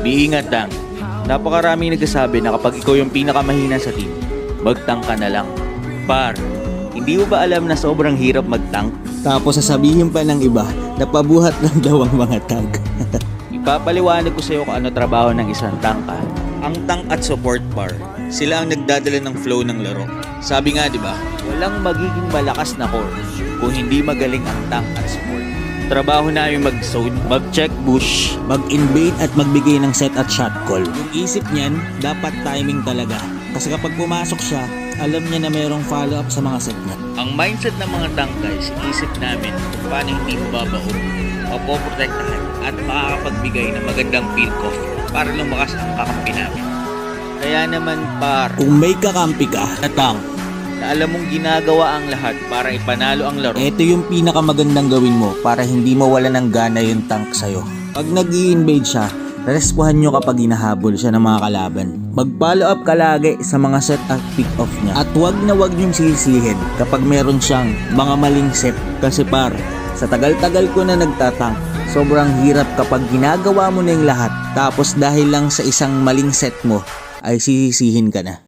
Biingat lang. Napakaraming nagsasabi na kapag ikaw yung pinakamahina sa team, mag-tank ka na lang. Par, hindi mo ba alam na sobrang hirap mag-tank? Tapos sasabihin pa ng iba na pabuhat lang daw ang mga tank. Ipapaliwanag ko sa iyo kung ano trabaho ng isang tank. Ang tank at support par, sila ang nagdadala ng flow ng laro. Sabi nga 'di ba, walang magiging malakas na core kung hindi magaling ang tank at support. Trabaho namin mag-zone, mag-check bush, Mag-invade at magbigay ng set at shot call. Yung isip niyan, dapat timing talaga. Kasi kapag pumasok siya, alam niya na mayroong follow-up sa mga set niya. Ang mindset ng mga tank guys, isip namin kung paano hindi mababaon, mapoprotektahan at makakapagbigay ng magandang pick-off para lumakas ang kakampi namin. Kaya naman par, Kung may kakampi ka na tank, na alam mong ginagawa ang lahat para ipanalo ang laro, ito yung pinakamagandang gawin mo para hindi mawala ng gana yung tank sa'yo. Pag nag-i-invade siya, respuhan nyo kapag hinahabol siya ng mga kalaban. Mag-follow up ka lagi sa mga set at pick off niya. At wag na wag nyong sisihin kapag meron siyang mga maling set. Kasi par, sa tagal-tagal ko na nagtatank, sobrang hirap kapag ginagawa mo na yung lahat tapos dahil lang sa isang maling set mo ay sisisihin ka na.